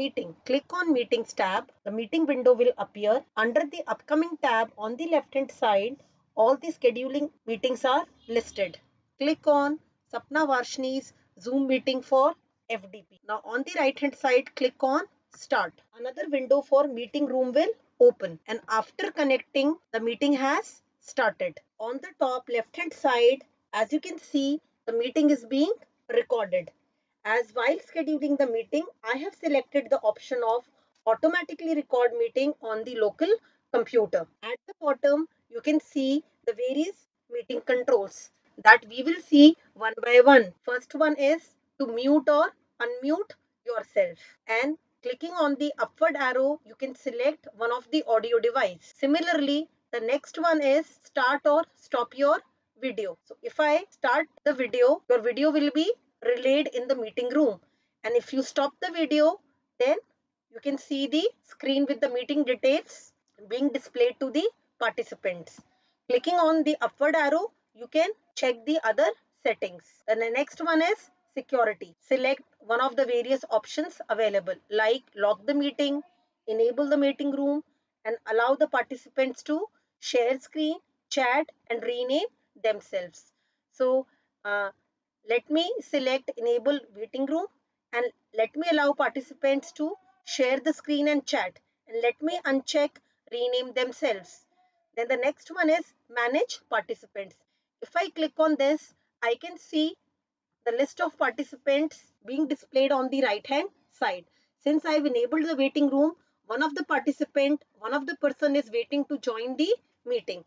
Meeting. Click on Meetings tab. The meeting window will appear. Under the upcoming tab on the left hand side, all the scheduling meetings are listed. Click on Sapna Varshini's Zoom meeting for FDP. Now on the right hand side, click on Start. Another window for meeting room will open, and after connecting, the meeting has started. On the top left hand side, as you can see, the meeting is being recorded. As while scheduling the meeting, I have selected the option of automatically record meeting on the local computer. At the bottom, you can see the various meeting controls that we will see one by one. First one is to mute or unmute yourself, and clicking on the upward arrow, you can select one of the audio device. Similarly, the next one is start or stop your video. So if I start the video, your video will be relayed in the meeting room, and if you stop the video, then you can see the screen with the meeting details being displayed to the participants. Clicking on the upward arrow, you can check the other settings. And the next one is security. Select one of the various options available, like lock the meeting, enable the meeting room, and allow the participants to share screen, chat, and rename themselves. So let me select enable meeting room, and let me allow participants to share the screen and chat, and let me uncheck rename themselves. Then the next one is manage participants. If I click on this, I can see the list of participants being displayed on the right hand side. Since I've enabled the waiting room, one of the person is waiting to join the meeting.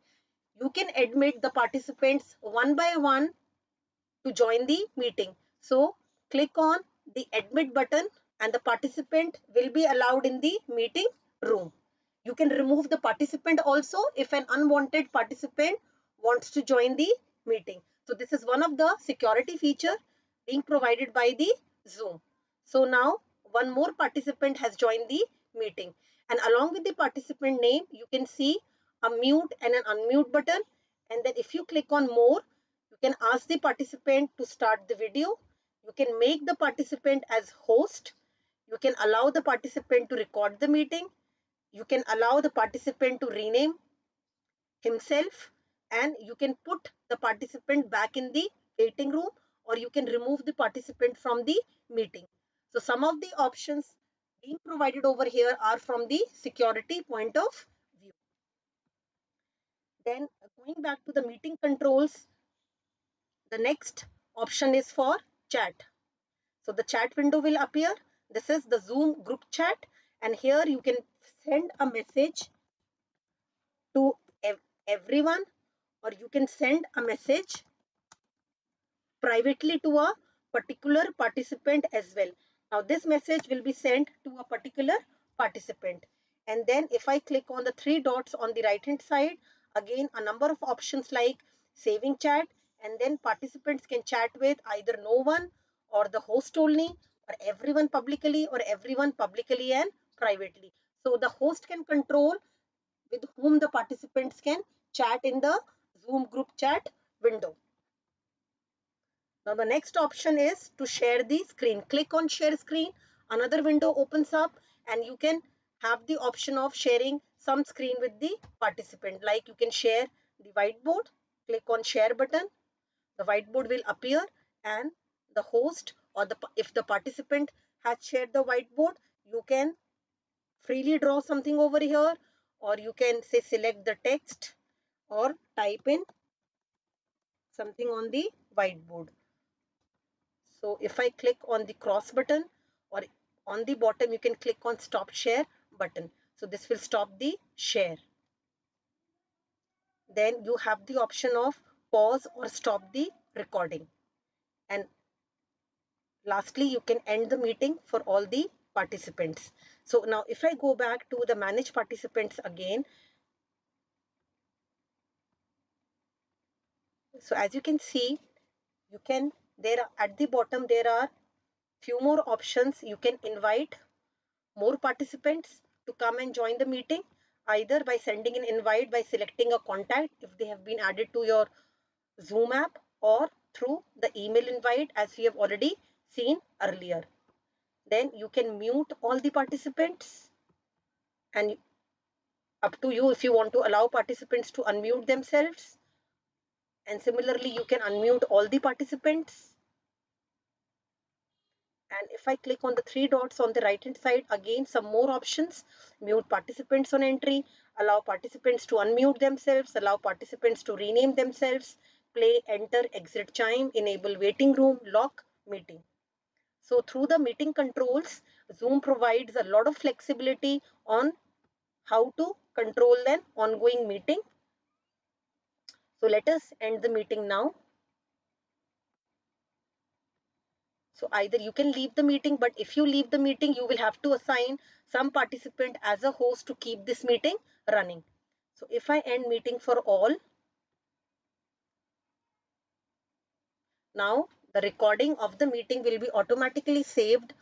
You can admit the participants one by one to join the meeting. So click on the admit button, and the participant will be allowed in the meeting room. You can remove the participant also if an unwanted participant wants to join the meeting. So this is one of the security feature being provided by the Zoom. So now one more participant has joined the meeting, and along with the participant name, you can see a mute and an unmute button. And then if you click on more, you can ask the participant to start the video. You can make the participant as host. You can allow the participant to record the meeting. You can allow the participant to rename himself, and you can put the participant back in the waiting room, or you can remove the participant from the meeting. So some of the options being provided over here are from the security point of view. Then going back to the meeting controls, the next option is for chat. So the chat window will appear. This is the Zoom group chat, and here you can send a message to everyone, or you can send a message privately to a particular participant as well. Now this message will be sent to a particular participant, and then if I click on the three dots on the right hand side, again a number of options like saving chat, and then participants can chat with either no one or the host only, or everyone publicly, or everyone publicly and privately. So the host can control with whom the participants can chat in the Zoom group chat window. Now the next option is to share the screen. Click on share screen. Another window opens up, and you can have the option of sharing some screen with the participant. Like you can share the whiteboard. Click on share button. The whiteboard will appear, and the host, or if the participant has shared the whiteboard, you can freely draw something over here, or you can say select the text or type in something on the whiteboard. So if I click on the cross button, or on the bottom, you can click on stop share button. So this will stop the share. Then you have the option of pause or stop the recording. And lastly, you can end the meeting for all the participants. So now if I go back to the manage participants again, so as you can see, you can, there at the bottom, there are few more options. You can invite more participants to come and join the meeting, either by sending an invite by selecting a contact if they have been added to your Zoom app, or through the email invite as we have already seen earlier. Then you can mute all the participants, and up to you if you want to allow participants to unmute themselves. And similarly, you can unmute all the participants. And if I click on the three dots on the right hand side, again some more options: mute participants on entry, allow participants to unmute themselves, allow participants to rename themselves, play, enter, exit chime, enable waiting room, lock meeting. So through the meeting controls, Zoom provides a lot of flexibility on how to control an ongoing meeting. So let us end the meeting now. So either you can leave the meeting, but if you leave the meeting, you will have to assign some participant as a host to keep this meeting running. So if I end meeting for all, now the recording of the meeting will be automatically saved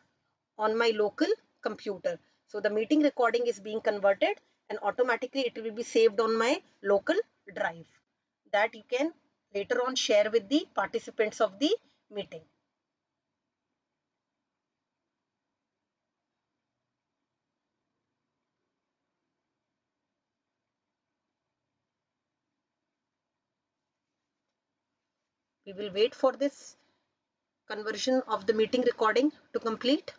on my local computer. So the meeting recording is being converted and automatically it will be saved on my local drive that you can later on share with the participants of the meeting. We will wait for this conversion of the meeting recording to complete.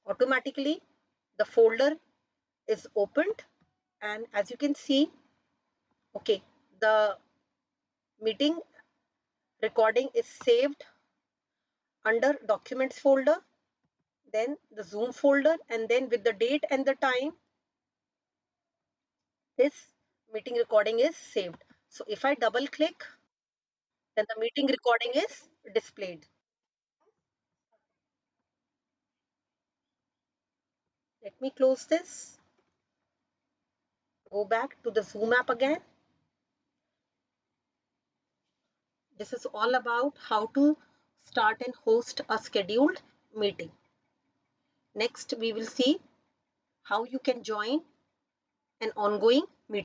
Automatically the folder is opened, and as you can see, okay, the meeting recording is saved under documents folder, then the Zoom folder, and then with the date and the time this meeting recording is saved. So if I double click, then the meeting recording is displayed. Let me close this, go back to the Zoom app again. This is all about how to start and host a scheduled meeting. Next, we will see how you can join an ongoing